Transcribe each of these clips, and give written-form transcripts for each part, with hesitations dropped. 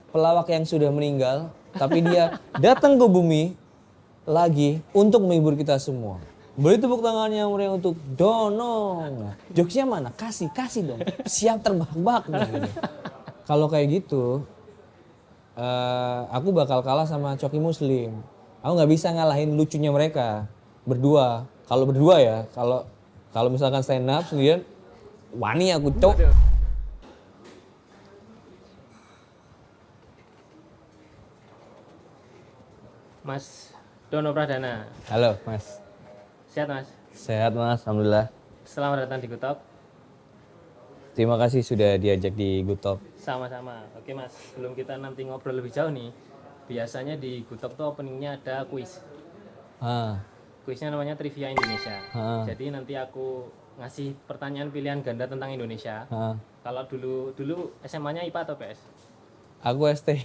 pelawak yang sudah meninggal, tapi dia datang ke bumi lagi untuk menghibur kita semua. Beri tepuk tangannya meriah untuk Dono. Nah, jokesnya mana? Kasih dong. Siap terbahak-bahak nih. Gitu. Kalau kayak gitu, aku bakal kalah sama Coki Muslim. Aku nggak bisa ngalahin lucunya mereka berdua. Kalau berdua ya, kalau misalkan stand up sendirian, wani aku cok. Mas Dono Pradana. Halo Mas. Sehat Mas? Sehat Mas, alhamdulillah. Selamat datang di Good Talk. Terima kasih sudah diajak di Good Talk. Sama-sama. Oke Mas, sebelum kita nanti ngobrol lebih jauh nih, biasanya di Good Talk tuh openingnya ada kuis. Kuisnya namanya Trivia Indonesia. Jadi nanti aku ngasih pertanyaan pilihan ganda tentang Indonesia. Kalau dulu SMA-nya IPA atau PS? Aku ST.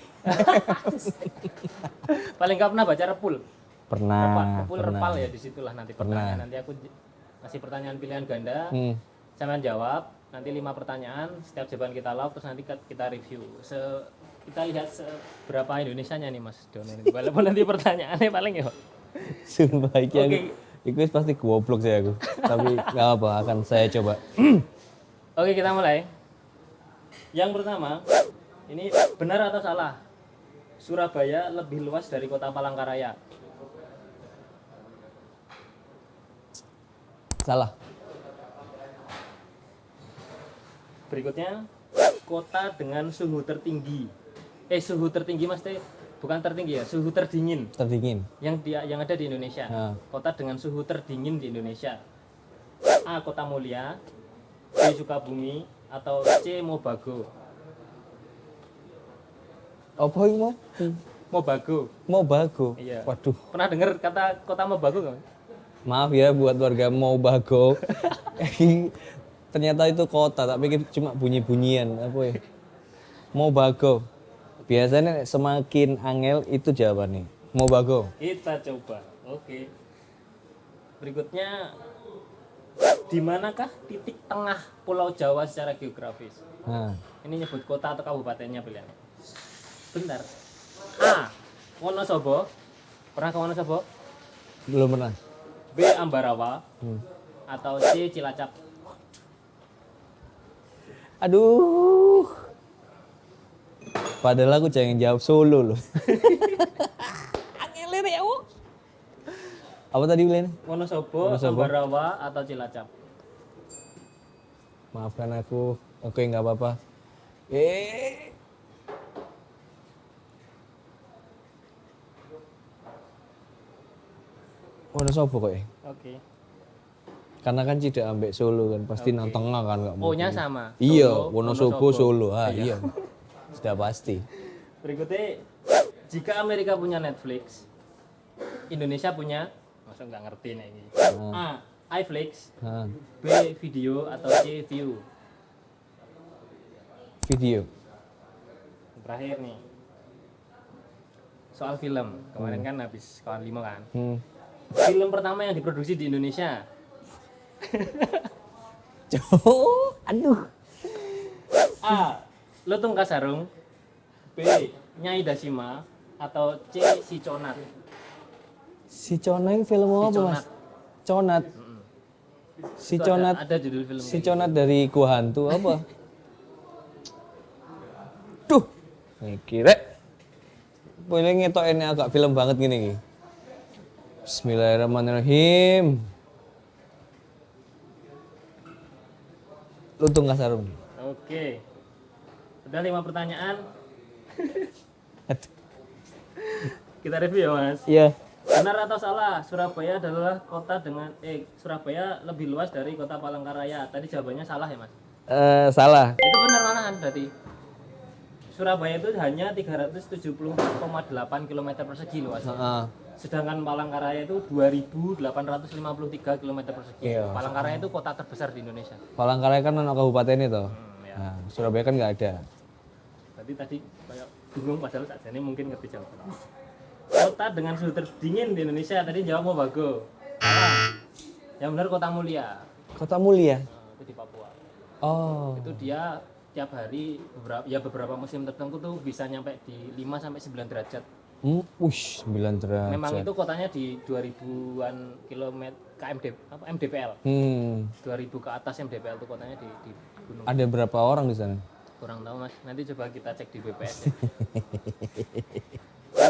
Paling nggak pernah baca Repul? Pernah. Repal ya, disitulah nanti pertanyaan. Nanti aku ngasih pertanyaan pilihan ganda, sampean jawab. Nanti 5 pertanyaan, setiap jawaban kita log, terus nanti kita review. Kita lihat seberapa Indonesianya nih Mas Dono. Walaupun nanti pertanyaannya paling ya. Sumpah iki aku pasti goblok sih aku. Tapi nggak apa, akan saya coba. Oke, kita mulai. Yang pertama, ini benar atau salah? Surabaya lebih luas dari kota Palangkaraya. Salah. Berikutnya, kota dengan suhu tertinggi. Suhu tertinggi Mas Teh, bukan tertinggi ya, suhu terdingin. Terdingin. Yang ada di Indonesia. Kota dengan suhu terdingin di Indonesia. A. Kota Mulia, B. Sukabumi, atau C. Mobago. Apa ini mau? Mobago. Mobago. Iya. Waduh. Pernah dengar kata kota Mobago nggak? Maaf ya buat warga Mobago. Ternyata itu kota, tak pikir cuma bunyi-bunyian apa ya. Mobago. Biasanya semakin angel itu jawabannya. Mobago. Kita coba. Oke. Berikutnya, di manakah titik tengah Pulau Jawa secara geografis? Ini nyebut kota atau kabupatennya pilihan. Bentar. A. Wonosobo. Pernah ke Wonosobo? Belum pernah. B. Ambarawa. Atau C. Cilacap. Aduh. Padahal aku jangan jawab Solo loh. Angelir ya, apa tadi bilang? Wonosobo, Ambarawa, atau Cilacap? Maafkan aku. Oke, nggak apa-apa. Wonosobo kok ya? Oke. Karena kan tidak ambek Solo kan, pasti nang tengah kan nggak mungkin. O-nya sama. Iya, Solo, Wonosobo, Solo. Iya. Sudah pasti. Berikutnya, jika Amerika punya Netflix, Indonesia punya, masa nggak ngerti nih ini. A. iFlix, B. Video, atau C. View. Video. Terakhir nih, soal film. Kemarin kan habis kawan 5 kan. Film pertama yang diproduksi di Indonesia. Aduh. A. Lutung Kasarung, B. Nyai Dasima, atau C. Si Conat. Si Conat film apa Mas? Conat. Si Conat. Ada judul film. Si Conat dari Gua Hantu apa? Duh. Mikir boleh ngetok ini agak film banget gini. Bismillahirrahmanirrahim. Lutung Kasarung. Oke. Udah 5 pertanyaan. Kita review ya Mas. Iya. Benar atau salah? Surabaya adalah kota dengan Surabaya lebih luas dari kota Palangkaraya. Tadi jawabannya salah ya Mas? Salah. Itu benar malahan berarti. Surabaya itu hanya 374,8 km persegi luasnya. Sedangkan Palangkaraya itu 2.853 km persegi. Iya. Palangkaraya itu kota terbesar di Indonesia. Palangkaraya kan anak kabupaten itu. Ya. Nah, Surabaya kan nggak ada. Tadi kayak bingung padahal saat ini mungkin ngerti jawaban. Kota dengan suhu terdingin di Indonesia tadi jawab Mobago. Yang benar Kota Mulia. Kota Mulia. Itu di Papua. Oh. Itu dia tiap hari beberapa musim tertentu tuh bisa nyampe di 5 sampai 9 derajat. Wush, 9 derajat. Memang itu kotanya di 2000-an kilometer MDPL. 2000 ke atas MDPL tuh kotanya di gunung. Ada berapa orang di sana? Kurang tahu Mas. Nanti coba kita cek di BPS ya.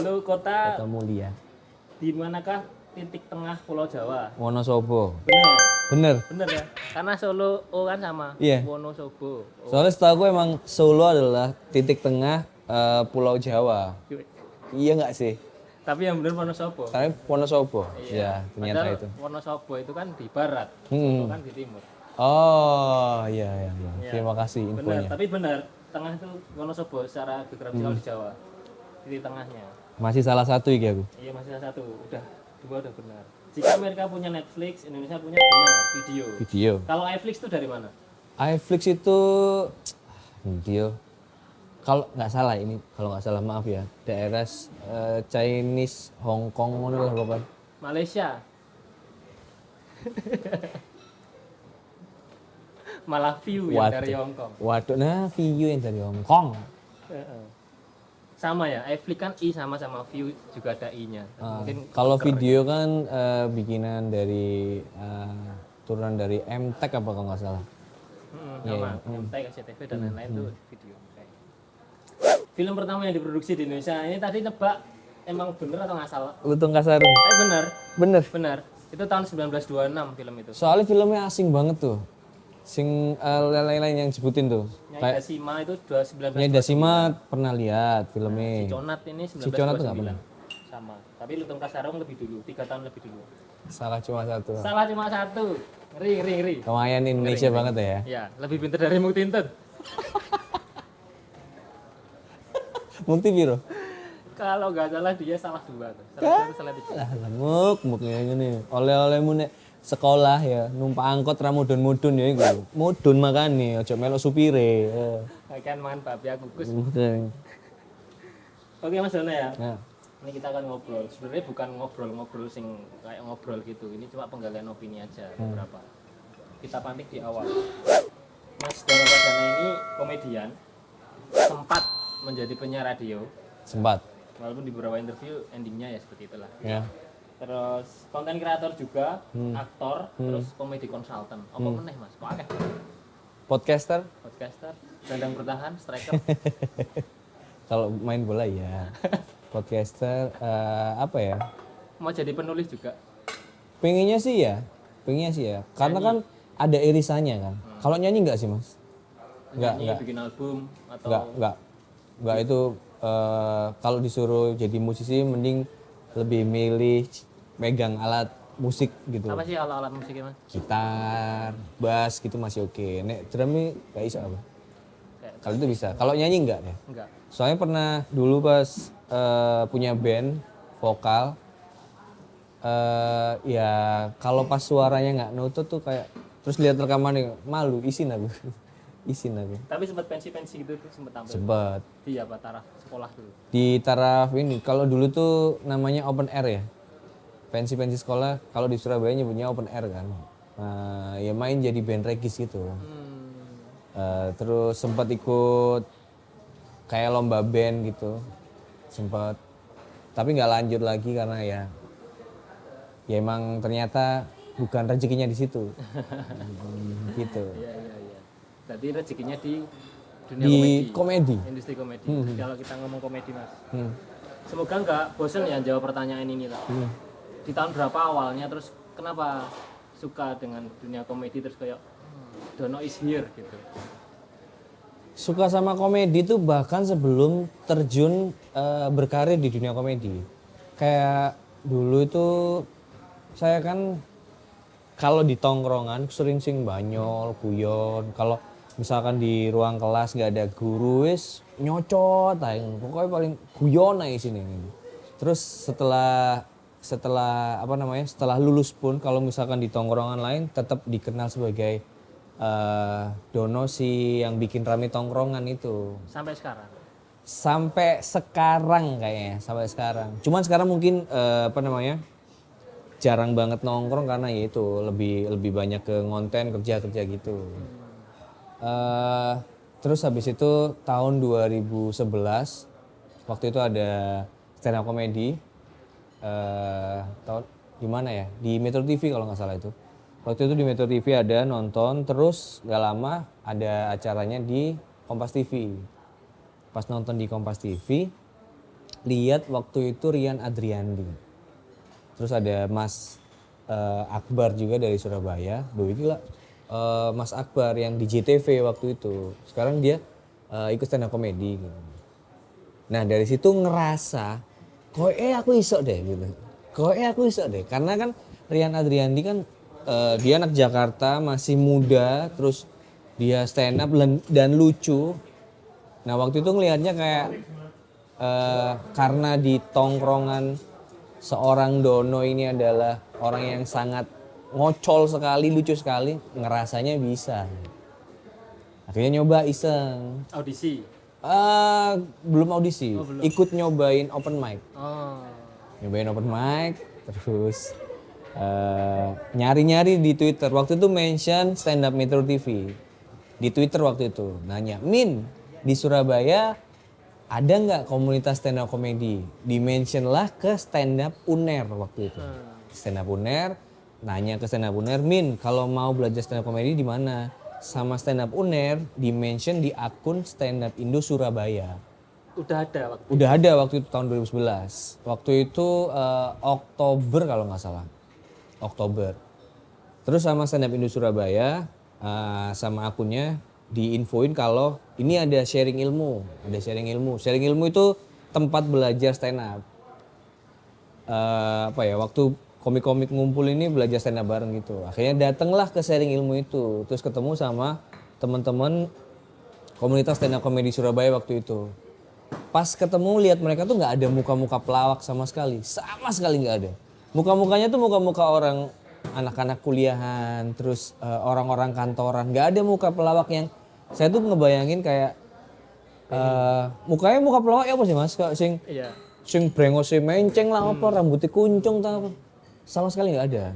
Lalu kota Mulia. di manakah titik tengah Pulau Jawa? Wonosobo. Bener Bener. ya. Karena Solo kan sama. Iya. Wonosobo. Soalnya setahu aku emang Solo adalah titik tengah Pulau Jawa. Iya nggak sih? Tapi yang bener Wonosobo. Tapi Wonosobo. Iya. Ya, ternyata Padahal itu. Wonosobo itu kan di barat, Solo kan di timur. Oh, iya. Terima kasih Benar, infonya. tapi benar. Tengah itu Wonosobo secara geografikal di Jawa. Titik tengahnya. Masih salah satu iki aku. Iya masih ada 1. Dua udah benar. Jika Amerika punya Netflix, Indonesia punya benar video. Kalau iFlix itu dari mana? iFlix itu video. Kalau nggak salah maaf ya, daerah Chinese, Hong Kong ngono lah pokoknya. Malaysia. Malah view yang dari Hong Kong. Waduh, nah view yang dari Hong Kong. Sama ya, iFlix kan I sama view juga ada I-nya. Mungkin Kalau video kan bikinan dari turunan dari MTech apa kalau nggak salah. sama MTech, SCTV dan lain-lain itu video. Film pertama yang diproduksi di Indonesia ini tadi nebak emang bener atau nggak salah? Lutung Kasarung. Bener. Itu tahun 1926 film itu. Soalnya filmnya asing banget tuh. Sing lain-lain yang sebutin tuh. Nyai Dasima itu 1929. Nyai Dasima pernah lihat filmnya. Si Conat ini 1929. Si Conat tuh nggak pernah. Sama. Tapi Lutung Kasarung lebih dulu, 3 tahun lebih dulu. Salah cuma satu. Salah cuma 1. Ngeri. Lumayan Indonesia banget ya. Ya, lebih pintar dari Muktintun. Mukti biro. Kalau nggak salah dia salah 2 tuh. Salah 1 salah 3. Lah muknya ngene. Oleh-olehmu nek sekolah ya numpak angkot ra mudun-mudun ya iku. Mudun makane aja melok supire. Kan mangan babi aku Gus. Mudun. Oke Mas Dono ya. Nah, Ini kita akan ngobrol. Sebenarnya bukan ngobrol sing kayak ngobrol gitu. Ini cuma penggalian opini aja beberapa. Kita pantik di awal. Mas Dono Pradana ini komedian, sempat menjadi penyiar radio. sempat. Walaupun di beberapa interview endingnya ya seperti itulah. Ya. Terus konten kreator juga, aktor, terus komedi konsultan. Apa meneh Mas? Kok akeh? Podcaster Podcaster, gelandang bertahan, striker. kalau main bola ya. Podcaster apa ya? Mau jadi penulis juga. Pengennya sih ya. Karena kan ada irisannya kan. Kalau nyanyi enggak sih, Mas? Nyanyi, bikin album atau Enggak itu kalau disuruh jadi musisi mending lebih milih megang alat musik gitu. apa sih alat-alat musiknya Mas? Gitar, bass gitu masih oke. Nek drumnya enggak bisa apa? Kayak Kalau itu bisa. Kalau nyanyi enggak ya? enggak. Soalnya pernah dulu pas punya band vokal ya kalau pas suaranya nggak nutut tuh kayak terus lihat rekamannya malu isin aku. Tapi sempat pensi-pensi gitu tuh sempat tampil. Sempat Di apa taraf sekolah dulu. di taraf ini kalau dulu tuh namanya open air ya. Pensi sekolah kalau di Surabaya nyebutnya open air kan. Ya main jadi band regis gitu. Terus sempat ikut kayak lomba band gitu. Sempat tapi nggak lanjut lagi karena ya emang ternyata bukan rezekinya di situ. Gitu. Iya. Berarti rezekinya di dunia Di komedi. komedi. Industri komedi. Kalau kita ngomong komedi Mas. Semoga nggak bosen ya jawab pertanyaan ini lah. Di tahun berapa awalnya terus kenapa suka dengan dunia komedi terus kayak Dono is here gitu. Suka sama komedi tuh bahkan sebelum terjun berkarir di dunia komedi. Kayak dulu itu saya kan kalau di tongkrongan sering banyol, guyon. Kalau misalkan di ruang kelas nggak ada guru wis nyocot aja. Pokoknya paling guyon aja sini. Terus setelah lulus pun kalau misalkan di tongkrongan lain tetap dikenal sebagai Dono si yang bikin rame tongkrongan itu. Sampai sekarang. Sampai sekarang kayaknya, sampai sekarang. Cuman sekarang mungkin jarang banget nongkrong karena ya itu lebih banyak ke ngonten kerja gitu. Terus habis itu tahun 2011 waktu itu ada stand up comedy tahun di mana ya? Di Metro TV kalau nggak salah itu. Waktu itu di Metro TV ada nonton, terus nggak lama ada acaranya di Kompas TV. Pas nonton di Kompas TV, lihat waktu itu Rian Adriandi. Terus ada Mas Akbar juga dari Surabaya. Duh gila, Mas Akbar yang di JTV waktu itu. Sekarang dia ikut stand up comedy gitu. Nah dari situ ngerasa, aku iso deh gitu. Aku iso deh. Karena kan Rian Adriandi kan dia anak Jakarta, masih muda, terus dia stand up dan lucu. Nah waktu itu ngelihatnya kayak karena di tongkrongan seorang Dono ini adalah orang yang sangat ngocol sekali, lucu sekali, ngerasanya bisa. Akhirnya nyoba iseng. Audisi? Belum audisi, belum. ikut nyobain open mic. Oh. Nyobain open mic, terus nyari-nyari di Twitter. Waktu itu mention stand up Metro TV. Di Twitter waktu itu, nanya, Min, di Surabaya ada nggak komunitas stand up comedy? Di-mention lah ke stand up UNER waktu itu. Stand up UNER, nanya ke stand up UNER, Min, kalau mau belajar stand up comedy di mana? Sama stand up UNER, di-mention di akun stand up Indo Surabaya. Udah ada waktu? Udah ada waktu itu tahun 2011. Waktu itu Oktober kalau nggak salah. Oktober. Terus sama stand up Indo Surabaya, sama akunnya diinfoin kalau ini ada sharing ilmu, Sharing ilmu itu tempat belajar stand up. Waktu komik-komik ngumpul ini belajar stand up bareng gitu. Akhirnya datanglah ke sharing ilmu itu, terus ketemu sama teman-teman komunitas stand up comedy Surabaya waktu itu. Pas ketemu lihat mereka tuh nggak ada muka-muka pelawak sama sekali nggak ada. Muka-mukanya tuh muka-muka orang anak-anak kuliahan, terus orang-orang kantoran, nggak ada muka pelawak yang saya tuh ngebayangin kayak mukanya muka pelawak ya apa sih mas? Kayak sing brengose menceng lah apa, rambutnya kuncung tak apa, sama sekali nggak ada.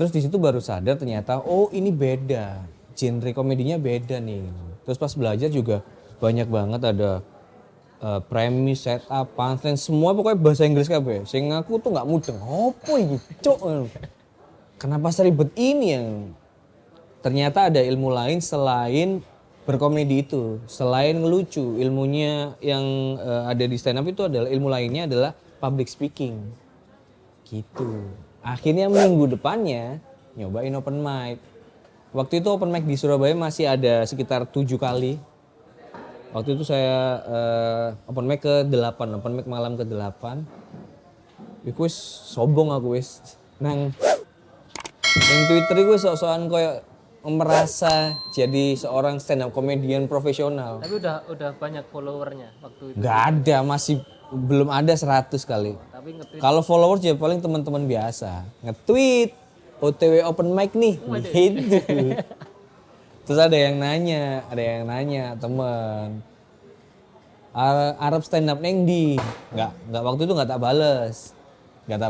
Terus di situ baru sadar ternyata oh ini beda, genre komedinya beda nih. Terus pas belajar juga banyak banget ada premis, setup, punchline, semua pokoknya bahasa Inggris kabeh. Sing aku tuh nggak mudeng. Opo iki, cuk? Kenapa seribet ini yang ternyata ada ilmu lain selain berkomedi itu, selain ngelucu. Ilmunya yang ada di stand up itu adalah ilmu lainnya adalah public speaking. Gitu. Akhirnya minggu depannya nyobain open mic. Waktu itu open mic di Surabaya masih ada sekitar 7 kali. Waktu itu saya open mic ke-8, open mic malam ke-8. Iku wis sombong aku wis nang Twitter iku sok-sokan koyo merasa jadi seorang stand up comedian profesional. Tapi udah banyak followernya waktu itu. Nggak ada, masih belum ada 100 kali. Tapi nge-tweet. Kalau followers ya paling teman-teman biasa. Nge-tweet OTW open mic nih gitu. Terus ada yang nanya temen, Arab stand up neng di, nggak waktu itu nggak tak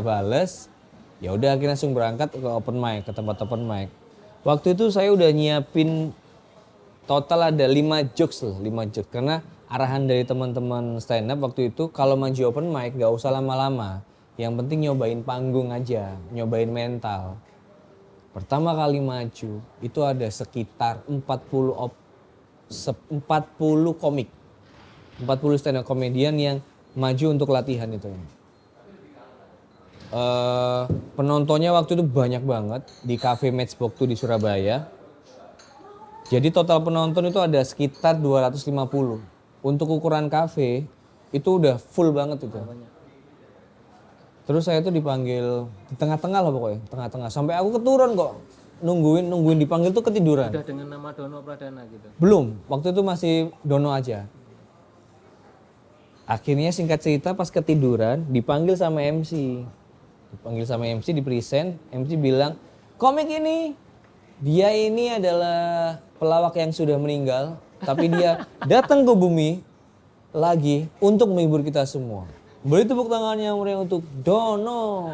bales, ya udah akhirnya langsung berangkat ke open mic, ke tempat open mic. Waktu itu saya udah nyiapin total ada 5 jokes karena arahan dari teman-teman stand up waktu itu kalau maju open mic nggak usah lama-lama, yang penting nyobain panggung aja, nyobain mental. Pertama kali maju itu ada sekitar 40 komik. 40 stand up comedian yang maju untuk latihan itu. Penontonnya waktu itu banyak banget di Cafe Matchbox tuh di Surabaya. Jadi total penonton itu ada sekitar 250. Untuk ukuran kafe itu udah full banget itu. Terus saya tuh dipanggil di tengah-tengah lah pokoknya, tengah-tengah. Sampai aku keturun kok, nungguin dipanggil tuh ketiduran. Udah dengan nama Dono Pradana gitu? Belum, waktu itu masih Dono aja. Akhirnya singkat cerita pas ketiduran dipanggil sama MC. Di present, MC bilang, komik ini, dia ini adalah pelawak yang sudah meninggal, tapi dia datang ke bumi lagi untuk menghibur kita semua. Beri tepuk tangan yang meriah untuk Dono.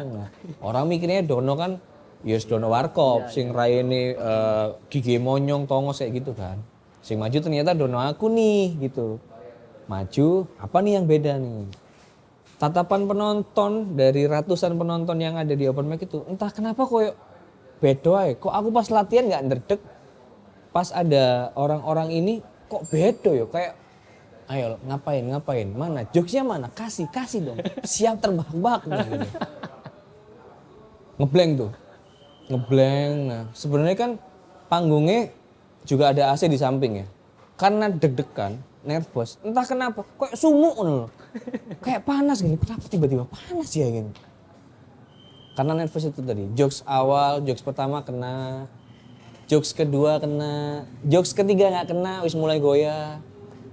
Orang mikirnya Dono kan, Dono Warkop, sing raine gigi monyong, tongos kayak gitu kan. Sing maju ternyata Dono aku nih gitu. Maju, apa nih yang beda nih? Tatapan penonton dari ratusan penonton yang ada di open mic itu entah kenapa koyo beda ya. Kok aku pas latihan nggak ndredeg, pas ada orang-orang ini kok beda ya, kayak ayo ngapain, mana jokesnya mana, kasih dong, siap terbahak-bahak gitu. Ngeblank. Nah sebenarnya kan panggungnya juga ada AC di samping ya, karena deg-degan nervous entah kenapa kok sumuk loh, kayak panas gini, kenapa tiba-tiba panas ya gini, karena nervous itu tadi. Jokes awal, jokes pertama kena, jokes kedua kena, jokes ketiga nggak kena, wis mulai goyah.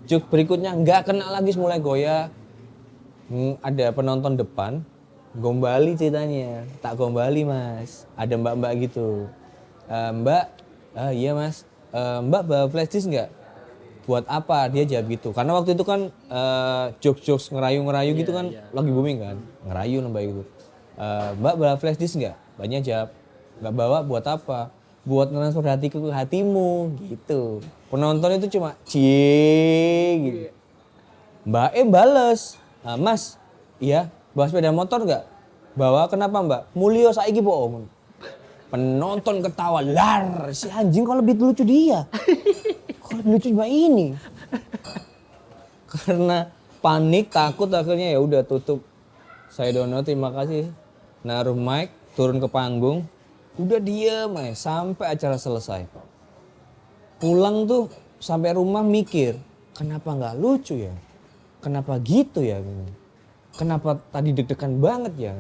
Jokes berikutnya nggak kena lagi, mulai goyah. Ada penonton depan, gombali ceritanya, tak gombali mas. Ada mbak-mbak gitu, mbak, iya mas, mbak bawa flash disk nggak? Buat apa? Dia jawab gitu. Karena waktu itu kan jokes ngerayu gitu kan lagi booming kan, ngerayu mbak itu. Mbak bawa flash disk nggak? Mbaknya jawab, nggak bawa. Buat apa? Buat transfer hatiku ke hatimu gitu. Penonton itu cuma cie gitu. Mbak bales, mas, iya bawa sepeda motor nggak? Bawa. Kenapa mbak? Mulio saiki bohong. Penonton ketawa, lar si anjing kok lebih lucu dia. Kok lebih lucu mbak ini? Karena panik, takut, akhirnya ya udah tutup. Saya Dono, terima kasih. Naruh mic, turun ke panggung, udah diem aja sampai acara selesai. Pulang tuh sampai rumah mikir, kenapa nggak lucu ya? Kenapa gitu ya? Kenapa tadi deg-degan banget ya?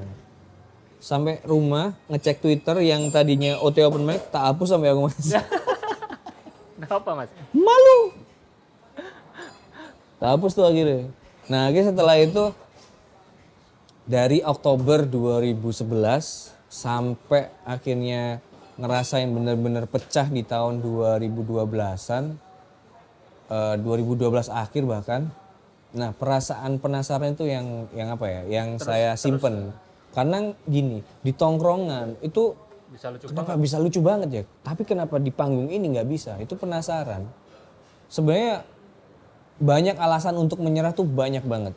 Sampai rumah ngecek Twitter yang tadinya OT open mic tak hapus sampai aku mas. Kenapa mas? Malu. Tak hapus tuh akhirnya. Nah akhirnya setelah itu dari Oktober 2011 sampai akhirnya ngerasain bener-bener pecah di tahun 2012-an, 2012 akhir bahkan. Nah perasaan penasaran itu yang apa ya, yang saya simpen. Karena gini, di tongkrongan itu Bisa lucu kenapa bisa lucu banget ya, tapi kenapa di panggung ini nggak bisa, itu penasaran. Sebenarnya banyak alasan untuk menyerah tuh banyak banget.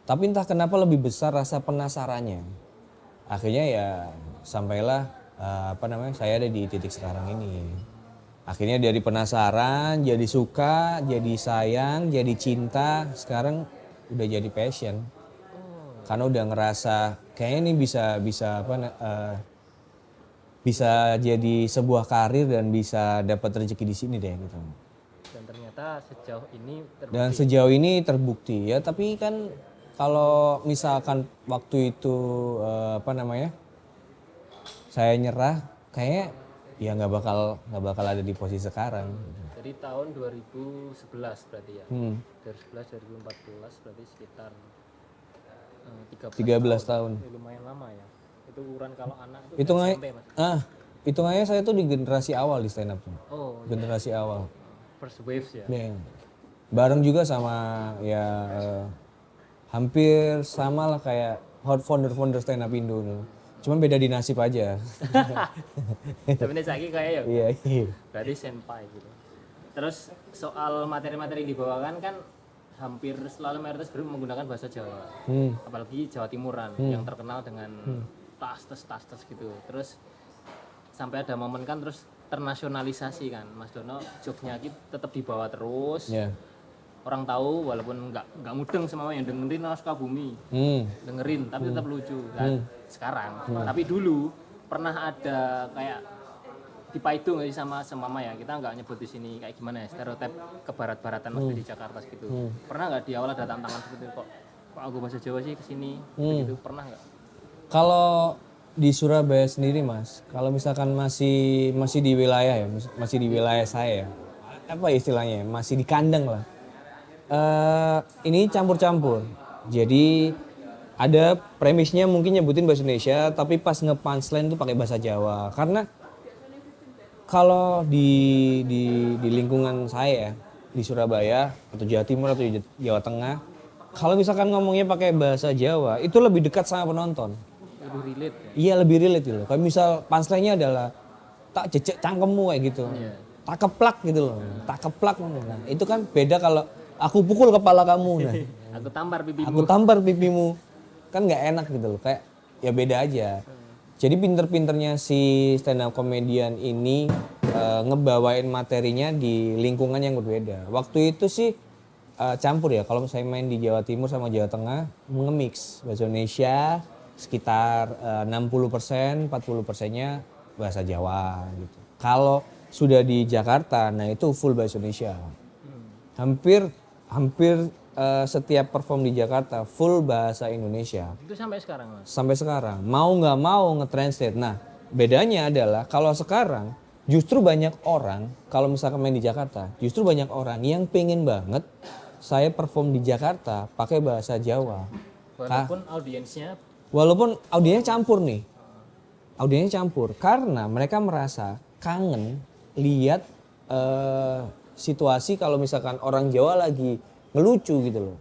Tapi entah kenapa lebih besar rasa penasarannya. Akhirnya ya sampailah saya ada di titik sekarang ini. Akhirnya dari penasaran, jadi suka, jadi sayang, jadi cinta, sekarang udah jadi passion. Karena udah ngerasa kayaknya ini bisa jadi sebuah karir dan bisa dapat rezeki di sini deh gitu. Dan ternyata sejauh ini terbukti. Dan sejauh ini terbukti ya, tapi kan kalau misalkan waktu itu saya nyerah, kayaknya ya nggak bakal ada di posisi sekarang. Jadi tahun 2011 berarti ya. 2011 2014 berarti sekitar 13 tahun. Ya, lumayan lama ya. Itu ukuran kalau anak itu Hitungannya, SMP mas. hitungannya saya tuh di generasi awal di stand up. Oh, Generasi awal. first waves ya. Yeah. Bareng juga sama ya hampir sama lah kayak founder stand up Indo. Cuman beda di nasib aja. Tapi ini saya kayak ya. Iya. Berarti senpai gitu. Terus soal materi-materi yang dibawakan kan hampir selalu mayoritas menggunakan bahasa Jawa. Apalagi Jawa Timuran yang terkenal dengan tas gitu. Terus sampai ada momen kan terus ternasionalisasi kan. Mas Dono jokesnya tetap dibawa terus. Yeah. Orang tahu walaupun nggak mudeng semua yang dengerin Sukabumi. Dengerin tapi tetap lucu kan sekarang. Tapi dulu pernah ada kayak dipaidu nggak sih sama mama ya, kita nggak nyebut di sini kayak gimana ya, stereotip kebarat-baratan maksudnya di Jakarta gitu. Pernah nggak di awal ada tantangan seperti itu, kok aku bahasa Jawa sih kesini gitu, pernah nggak? Kalau di Surabaya sendiri mas, kalau misalkan masih di wilayah ya, masih di wilayah saya, apa istilahnya, masih di kandang lah. Ini campur-campur. Jadi ada premisnya mungkin nyebutin bahasa Indonesia, tapi pas nge-punchline tuh pakai bahasa Jawa. Karena kalau di lingkungan saya di Surabaya atau Jawa Timur atau Jawa Tengah, kalau misalkan ngomongnya pakai bahasa Jawa itu lebih dekat sama penonton. Lebih relate ya? Iya lebih relate gitu. Kalau misal punchline-nya adalah tak jejek cangkemmu kayak gitu. tak keplak gitu loh, tak keplak. Nah, itu kan beda kalau aku pukul kepala kamu, nah Aku tampar pipimu. aku tampar pipimu, kan nggak enak gitu loh, kayak ya beda aja. Jadi pinter-pinternya si stand up comedian ini ngebawain materinya di lingkungan yang berbeda. Waktu itu sih campur ya, kalau saya main di Jawa Timur sama Jawa Tengah nge-mix bahasa Indonesia sekitar 60%, 40%-nya bahasa Jawa gitu. Kalau sudah di Jakarta, nah itu full bahasa Indonesia. Hampir setiap perform di Jakarta full bahasa Indonesia. Itu sampai sekarang Mas? Sampai sekarang. Mau nggak mau nge-translate. Nah bedanya adalah kalau sekarang justru banyak orang, kalau misalkan main di Jakarta, justru banyak orang yang pengen banget saya perform di Jakarta pakai bahasa Jawa. Walaupun audiensnya campur nih. Audiensnya campur karena mereka merasa kangen lihat situasi kalau misalkan orang Jawa lagi ngelucu gitu loh.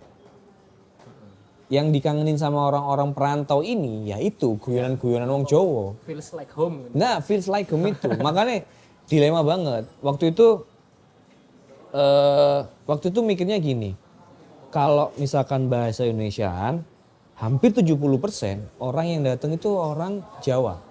Yang dikangenin sama orang-orang perantau ini yaitu guyonan-guyonan wong Jawa. Feels like home. Nah, feels like home itu. Makanya dilema banget. Waktu itu mikirnya gini. Kalau misalkan bahasa Indonesiaan, hampir 70% orang yang datang itu orang Jawa.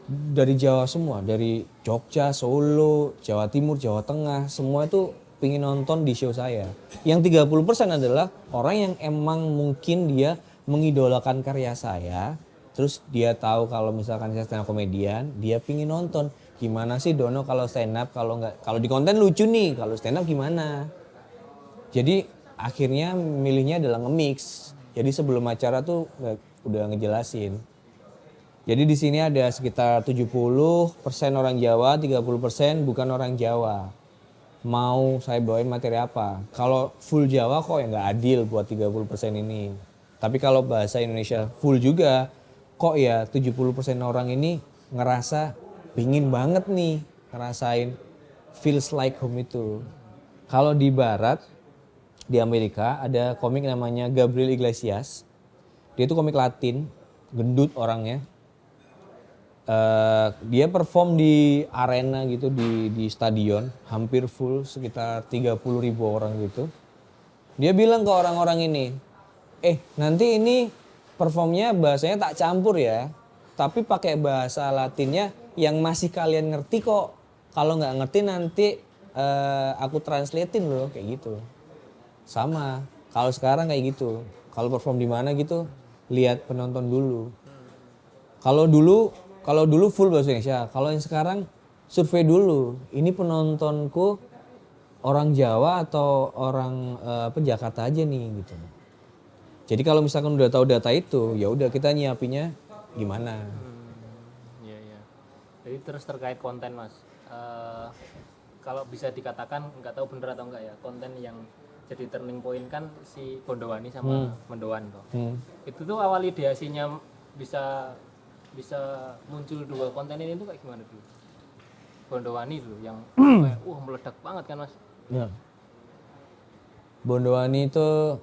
Dari Jawa semua, dari Jogja, Solo, Jawa Timur, Jawa Tengah, semua itu pengen nonton di show saya. Yang 30% adalah orang yang emang mungkin dia mengidolakan karya saya, terus dia tahu kalau misalkan saya stand up komedian, dia pengen nonton. Gimana sih Dono kalau stand up, kalau di konten lucu nih, kalau stand up gimana? Jadi akhirnya milihnya adalah nge-mix. Jadi sebelum acara tuh udah ngejelasin. Jadi di sini ada sekitar 70% orang Jawa, 30% bukan orang Jawa. Mau saya bawain materi apa? Kalau full Jawa kok ya nggak adil buat 30% ini. Tapi kalau bahasa Indonesia full juga, kok ya 70% orang ini ngerasa pingin banget nih ngerasain feels like home itu. Kalau di barat, di Amerika ada komik namanya Gabriel Iglesias. Dia itu komik Latin, gendut orangnya. Dia perform di arena gitu, di stadion hampir full, sekitar 30.000 orang gitu. Dia bilang ke orang-orang ini, nanti ini performnya bahasanya tak campur ya, tapi pakai bahasa Latinnya yang masih kalian ngerti kok. Kalau nggak ngerti nanti aku translatein loh, kayak gitu. Sama, kalau sekarang kayak gitu, kalau perform di mana gitu, lihat penonton dulu. Kalau dulu full bahasa Indonesia, kalau yang sekarang survei dulu. Ini penontonku orang Jawa atau orang Jakarta aja nih gitu. Jadi kalau misalkan udah tahu data itu, ya udah kita nyiapinnya gimana. Iya. Jadi terus terkait konten Mas, kalau bisa dikatakan nggak tahu bener atau enggak ya, konten yang jadi turning point kan si Bondowani sama Mendoan tuh. Itu tuh awal ideasinya bisa muncul dua konten ini tuh kayak gimana dulu? Bondowani dulu yang kayak, meledak banget kan Mas? Ya. Bondowani itu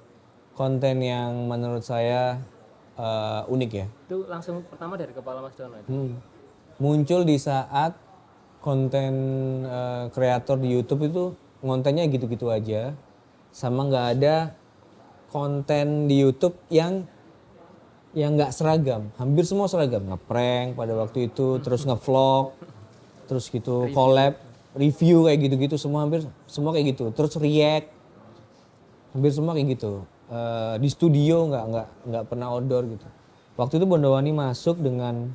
konten yang menurut saya unik ya. Itu langsung pertama dari kepala Mas Dono itu? Muncul di saat konten kreator di YouTube itu kontennya gitu-gitu aja. Sama nggak ada konten di YouTube yang nggak seragam, hampir semua seragam. Ngeprank pada waktu itu, terus ngevlog, terus gitu collab, review kayak gitu-gitu, hampir semua kayak gitu. Terus react, hampir semua kayak gitu. Di studio nggak pernah outdoor gitu. Waktu itu Bondowani masuk dengan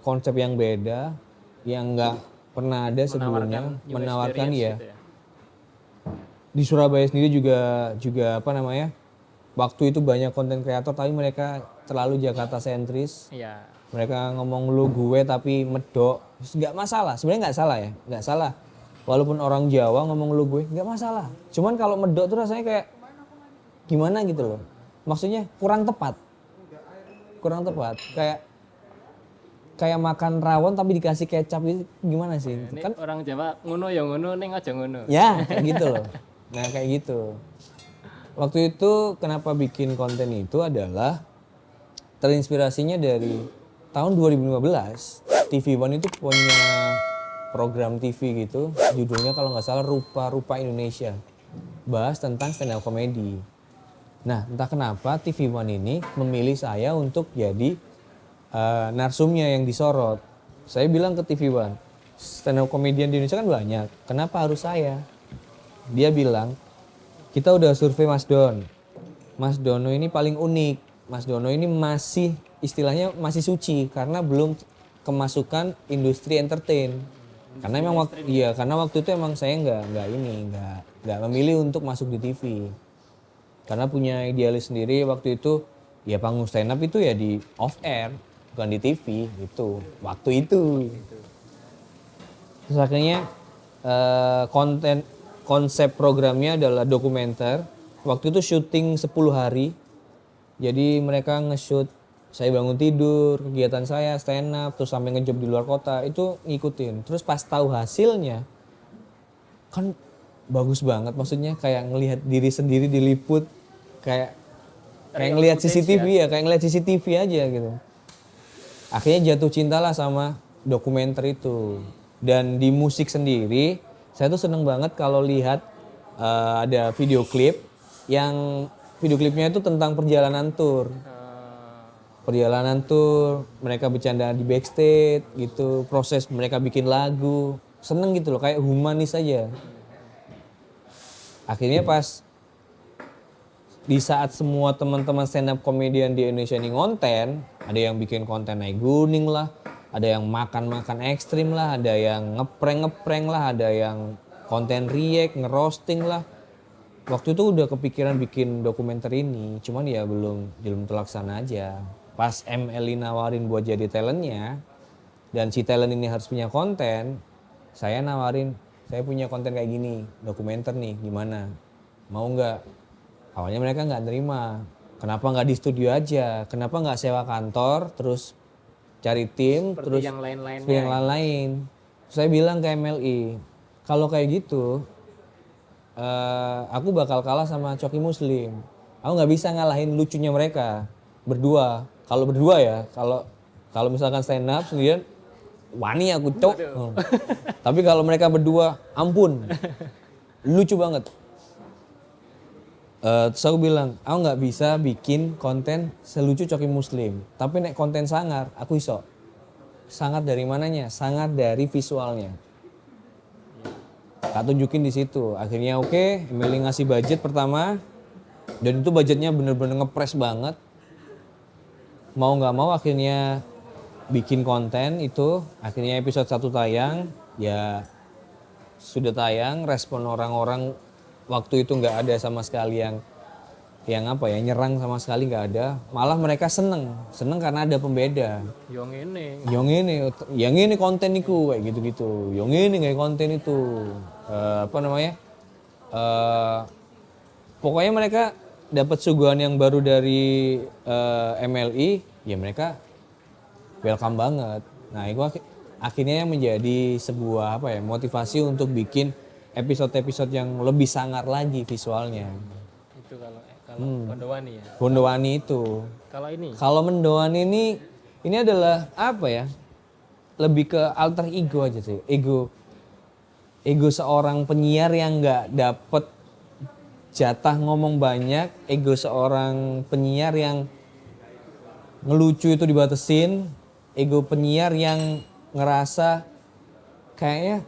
konsep yang beda, yang nggak pernah ada sebelumnya, menawarkan ya. Gitu ya. Di Surabaya sendiri juga apa namanya? Waktu itu banyak konten kreator tapi mereka terlalu Jakarta sentris. Iya. Mereka ngomong lu gue tapi medok. Nggak masalah, sebenarnya nggak salah ya, nggak salah. Walaupun orang Jawa ngomong lu gue nggak masalah. Cuman kalau medok tuh rasanya kayak gimana gitu loh. Maksudnya kurang tepat. Kayak makan rawon tapi dikasih kecap itu gimana sih? Ini Kan orang Jawa ngono ya ngono, ning aja ngono. ya kayak gitu loh. Nah kayak gitu. Waktu itu kenapa bikin konten itu adalah terinspirasinya dari tahun 2015 TV One itu punya program TV gitu, judulnya kalau nggak salah Rupa-Rupa Indonesia, bahas tentang stand up comedy. Nah entah kenapa TV One ini memilih saya untuk jadi narsumnya yang disorot. Saya bilang ke TV One, stand up comedian di Indonesia kan banyak, kenapa harus saya? Dia bilang, kita udah survei Mas Don, Mas Dono ini paling unik, Mas Dono ini masih istilahnya masih suci karena belum kemasukan industri entertain. Karena emang karena waktu itu emang saya nggak memilih untuk masuk di TV. Karena punya idealis sendiri waktu itu, ya panggung stand up itu ya di off air, bukan di TV gitu. Waktu itu. Terus akhirnya konsep programnya adalah dokumenter. Waktu itu syuting 10 hari. Jadi mereka nge-shoot saya bangun tidur, kegiatan saya stand up, terus sampai ngejob di luar kota, itu ngikutin. Terus pas tahu hasilnya, kan bagus banget, maksudnya kayak ngelihat diri sendiri diliput, kayak ngelihat CCTV ya, kayak ngelihat CCTV aja gitu. Akhirnya jatuh cintalah sama dokumenter itu. Dan di musik sendiri, saya tuh seneng banget kalau lihat ada video klip yang video klipnya itu tentang perjalanan tour. Perjalanan tour, mereka bercanda di backstage gitu, proses mereka bikin lagu, seneng gitu loh, kayak humanis aja. Akhirnya pas di saat semua teman-teman stand up comedian di Indonesia ini ngonten, ada yang bikin konten naik gunung lah, ada yang makan-makan ekstrim lah, ada yang ngeprank lah, ada yang konten react, ngerosting lah. Waktu itu udah kepikiran bikin dokumenter ini, cuman ya belum terlaksana aja. Pas MLI nawarin buat jadi talentnya, dan si talent ini harus punya konten, saya nawarin, saya punya konten kayak gini, dokumenter nih, gimana? Mau nggak? Awalnya mereka nggak nerima. Kenapa nggak di studio aja? Kenapa nggak sewa kantor, terus cari tim, seperti terus yang lain-lainnya. seperti yang lain-lain. Saya bilang ke MLI, kalau kayak gitu, aku bakal kalah sama Coki Muslim. Aku nggak bisa ngalahin lucunya mereka berdua. Kalau berdua ya, kalau misalkan stand up sendirian, wani aku cok. Tapi kalau mereka berdua, ampun, lucu banget. Terus aku bilang, aku nggak bisa bikin konten selucu Coki Muslim. Tapi nek konten sangar, aku iso. Sangar dari mananya? Sangar dari visualnya. Tak tunjukin di situ. Akhirnya oke, Emily ngasih budget pertama, dan itu budgetnya bener-bener ngepres banget. Mau nggak mau akhirnya bikin konten itu, akhirnya episode 1 tayang, ya sudah tayang, respon orang-orang waktu itu nggak ada sama sekali yang nyerang sama sekali nggak ada, malah mereka seneng karena ada pembeda. Yang ini konten iku kayak gitu-gitu, yang ini kayak konten itu pokoknya mereka dapat suguhan yang baru dari MLI, ya mereka welcome banget. Nah itu akhirnya menjadi sebuah motivasi untuk bikin episode-episode yang lebih sangar lagi visualnya. Itu kalau Bondowani ya. Bondowani itu. Kalau Mendowani ini adalah lebih ke alter ego aja sih. Ego seorang penyiar yang nggak dapet jatah ngomong banyak, ego seorang penyiar yang ngelucu itu dibatesin, ego penyiar yang ngerasa kayaknya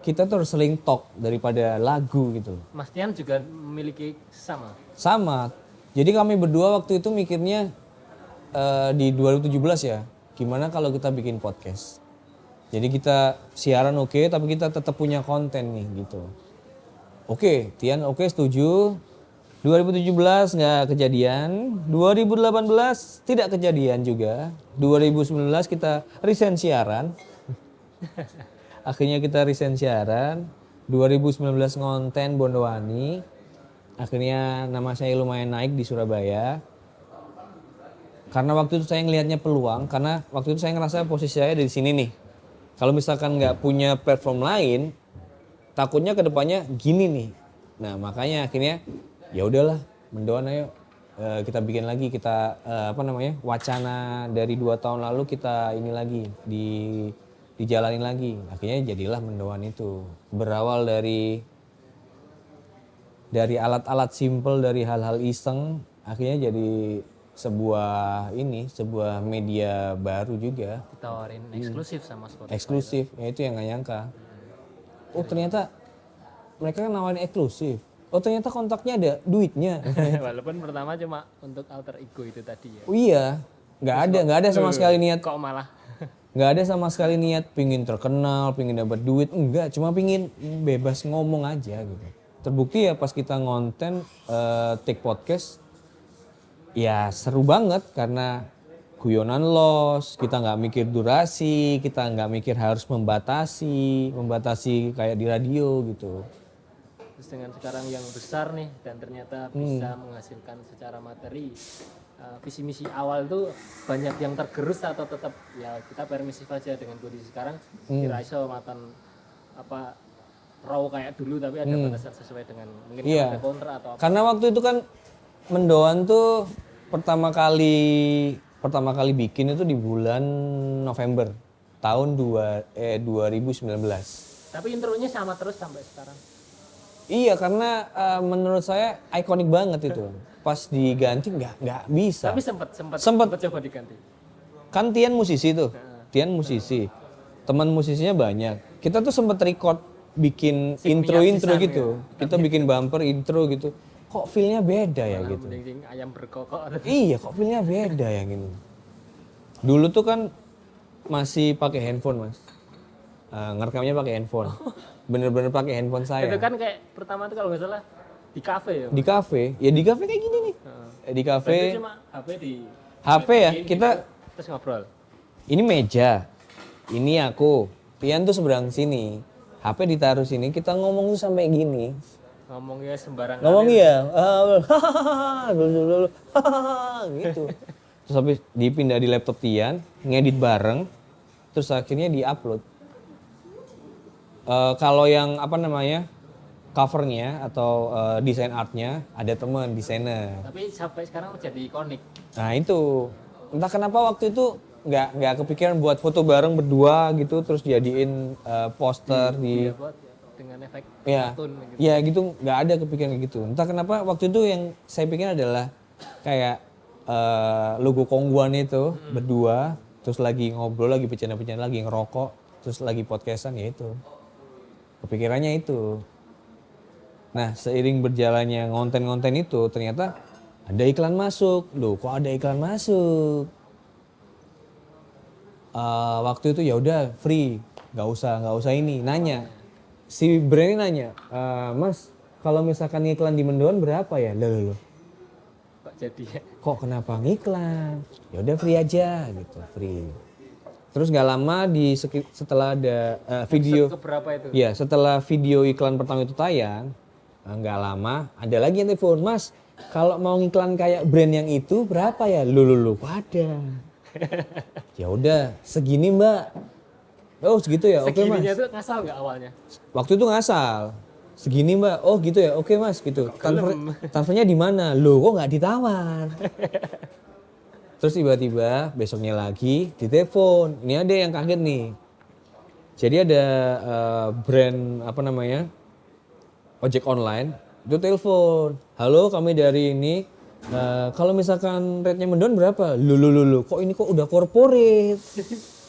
kita tuh harus sering talk daripada lagu gitu. Mas Tian juga memiliki sama? Sama. Jadi kami berdua waktu itu mikirnya di 2017 ya, gimana kalau kita bikin podcast. Jadi kita siaran oke, tapi kita tetap punya konten nih gitu. Oke, Tian setuju. 2017 nggak kejadian, 2018 tidak kejadian juga. 2019 kita resign siaran. Akhirnya kita resign siaran. 2019 ngonten Bondowani. Akhirnya nama saya lumayan naik di Surabaya. Karena waktu itu saya ngelihatnya peluang, karena waktu itu saya ngerasa posisi saya di sini nih. Kalau misalkan nggak punya platform lain, takutnya kedepannya gini nih. Nah makanya akhirnya ya udahlah, Mendoan ayo kita bikin lagi, kita wacana dari 2 tahun lalu kita ini lagi dijalanin lagi. Akhirnya jadilah mendoan itu. Berawal dari alat-alat simple, dari hal-hal iseng, akhirnya jadi sebuah media baru juga. Ditawarin eksklusif sama Spotify. Eksklusif, ya itu yang gak nyangka. Oh ternyata mereka kan nawarin eksklusif. Oh ternyata kontaknya ada duitnya. Walaupun pertama cuma untuk alter ego itu tadi ya. Oh iya, nggak ada sama sekali niat. Kok malah Nggak ada sama sekali niat pingin terkenal, pingin dapat duit. Enggak, cuma pingin bebas ngomong aja gitu. Terbukti ya pas kita ngonten take podcast, ya seru banget karena guyonan los, kita nggak mikir durasi, kita nggak mikir harus membatasi kayak di radio gitu. terus dengan sekarang yang besar nih dan ternyata bisa menghasilkan secara materi, visi misi awal tuh banyak yang tergerus atau tetap ya kita permisif aja dengan kondisi sekarang, kira iso matan apa raw kayak dulu tapi ada batasan sesuai dengan mungkin ada kontra atau apa. Karena waktu itu kan mendoan tuh pertama kali bikin itu di bulan November tahun 2019. Tapi intronya sama terus sampai sekarang. Iya, karena menurut saya ikonik banget itu. Pas diganti nggak bisa. Tapi sempat coba diganti. Kan Tian musisi tuh. Tian musisi. Teman musisinya banyak. Kita tuh sempat record bikin intro gitu. Kita bikin bumper intro gitu. Kok feel-nya beda ya gitu. Mending ayam berkokok. Iya, kok feel-nya beda ya gitu. Dulu tuh kan masih pakai handphone, Mas. Ngerekamnya pakai handphone. Bener-bener pakai handphone saya. Itu kan kayak pertama tuh kalau nggak salah di kafe ya. Di kafe, ya di kafe kayak gini nih. Di kafe. Berarti cuma HP ya, kita terus ngobrol. ini meja. Ini aku. Pian tuh seberang sini. HP ditaruh sini, kita ngomong tuh sampai gini. Ngomongnya sembarangan. Ngomong ya. Gitu. Terus habis dipindah di laptop Tian, ngedit bareng, terus akhirnya di-upload. Kalau yang apa namanya covernya atau desain artnya ada teman desainer. Tapi sampai sekarang menjadi ikonik. Nah itu entah kenapa waktu itu nggak kepikiran buat foto bareng berdua gitu terus jadiin poster di Buat dengan efek ya kartun gitu. ya gitu nggak ada kepikiran kayak gitu. Entah kenapa waktu itu yang saya pikir adalah kayak logo Kongguan itu berdua terus lagi ngobrol lagi bercanda-bercanda lagi ngerokok terus lagi podcastan ya itu. Kepikirannya itu. Nah, seiring berjalannya konten-konten itu ternyata ada iklan masuk. Loh, kok ada iklan masuk? Waktu itu ya udah free, nggak usah ini. Nanya, si brand ini nanya, Mas, kalau misalkan iklan di Mendoan berapa ya? Loh. Kok jadi ya? Kok kenapa ngiklan? Ya udah free aja gitu, free. Terus nggak lama setelah ada video, Keberapa itu? ya setelah video iklan pertama itu tayang, nggak lama ada lagi yang telepon, Mas, kalau mau ngiklan kayak brand yang itu berapa ya? Lu, ada. Ya udah segini Mbak. Oh segitu ya, oke Mas. Segininya tuh ngasal nggak awalnya? Waktu itu ngasal. Segini Mbak, oh gitu ya, oke Mas gitu. Transfernya di mana? Loh kok nggak ditawar? Terus tiba-tiba besoknya lagi ditelepon. Ini ada yang kaget nih. Jadi ada brand apa namanya ojek online itu telepon. Halo kami dari ini. Kalau misalkan rate-nya Mendoan berapa? Lu. Kok ini kok udah corporate?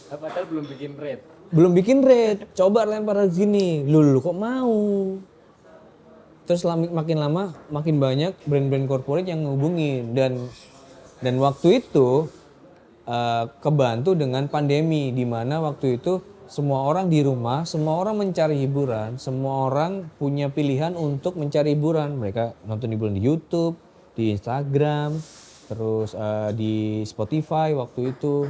Padahal belum bikin rate. Belum bikin rate. Coba lempar ke sini. Lu kok mau? Terus makin lama makin banyak brand-brand corporate yang ngehubungin dan waktu itu kebantu dengan pandemi di mana waktu itu semua orang di rumah, semua orang mencari hiburan, semua orang punya pilihan untuk mencari hiburan. Mereka nonton hiburan di YouTube, di Instagram, terus di Spotify waktu itu.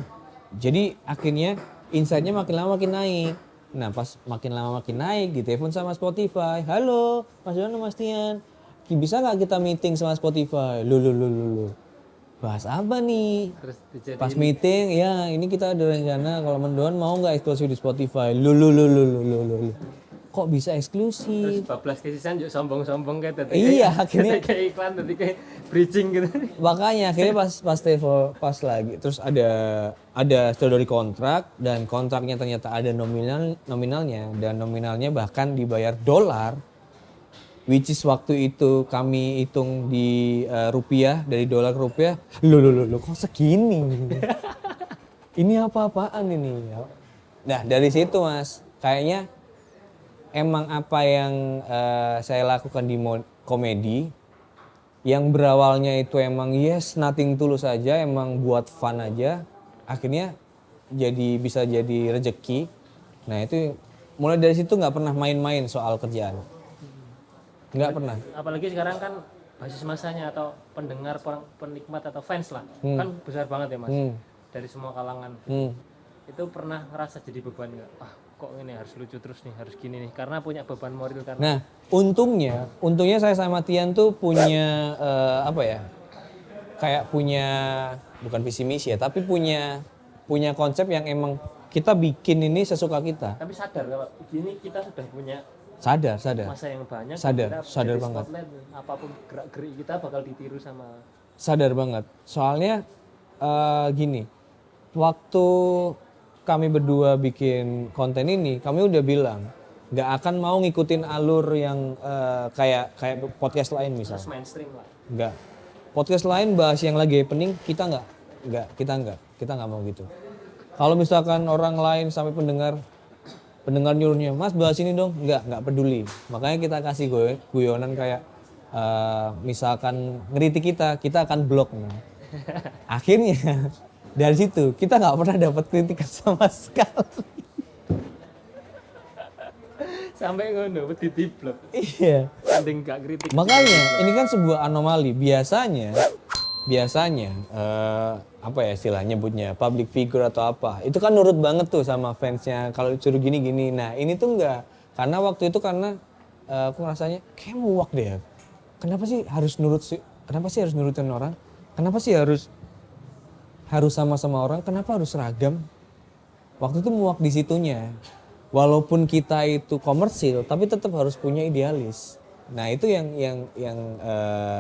Jadi akhirnya insight-nya makin lama makin naik. Nah pas makin lama makin naik ditelepon sama Spotify. Halo Mas Dono, Mas Tian, bisa nggak kita meeting sama Spotify? Lu. Bahas apa nih? Terus Pas meeting, ya ini kita ada rencana kalau Mendoan mau nggak eksklusif di Spotify. Lu. kok bisa Terus eksklusif. bablas kesisan yuk sombong-sombong kayak tadi. Iya, akhirnya kayak iklan tadi kayak bridging gitu. makanya akhirnya pas lagi terus ada story kontrak dan kontraknya ternyata ada nominalnya dan nominalnya bahkan dibayar dolar, which is waktu itu kami hitung di rupiah, dari dolar ke rupiah. Loh, kok segini? Ini apa-apaan ini? Nah dari situ Mas, kayaknya emang apa yang saya lakukan di komedi yang berawalnya itu emang yes nothing tulus saja, emang buat fun aja, akhirnya bisa jadi rejeki. Nah itu mulai dari situ nggak pernah main-main soal kerjaan, nggak pernah. Apalagi sekarang kan basis masanya atau pendengar, penikmat atau fans lah kan besar banget ya Mas, dari semua kalangan. Itu pernah ngerasa jadi beban nggak? Kok ini harus lucu terus nih, harus gini nih, karena punya beban moral kan. Nah untungnya saya sama Tian tuh punya apa ya, kayak punya bukan visi misi ya, tapi punya konsep yang emang kita bikin ini sesuka kita. Tapi sadar kalau gini kita sudah punya Sadar. masa yang banyak, Sadar jadi banget. spotlight, apapun gerak-gerik kita bakal ditiru sama. Sadar banget. Soalnya gini, waktu kami berdua bikin konten ini, kami udah bilang nggak akan mau ngikutin alur yang kayak podcast lain Terus misalnya. mainstream lah. Nggak. Podcast lain bahas yang lagi happening, kita nggak mau gitu. Kalau misalkan orang lain sampai pendengar nyuruhnya, Mas bahas ini dong, nggak peduli. Makanya kita kasih guyonan kayak misalkan ngeritik kita akan blok. Nah. Akhirnya dari situ kita nggak pernah dapat kritikan sama sekali. Sampai ngono di blog. Iya. Sanding gak kritik. Makanya ini kan sebuah anomali. Biasanya apa ya istilahnya nyebutnya, public figure atau apa, itu kan nurut banget tuh sama fansnya kalau disuruh gini. Nah ini tuh enggak, karena waktu itu aku rasanya kayak muak deh. Kenapa sih harus nurutin orang? Kenapa sih harus sama orang? Kenapa harus seragam? Waktu itu muak di situnya. Walaupun kita itu komersil, tapi tetap harus punya idealis. Nah itu yang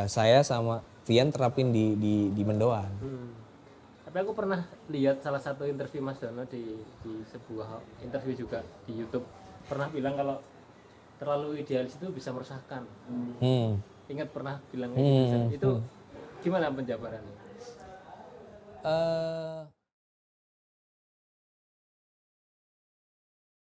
saya sama Tian terapin di Mendoan. Tapi aku pernah lihat salah satu interview Mas Dono di sebuah interview juga di YouTube, pernah bilang kalau terlalu idealis itu bisa meresahkan. Ingat pernah bilang gitu. Itu gimana penjabarannya?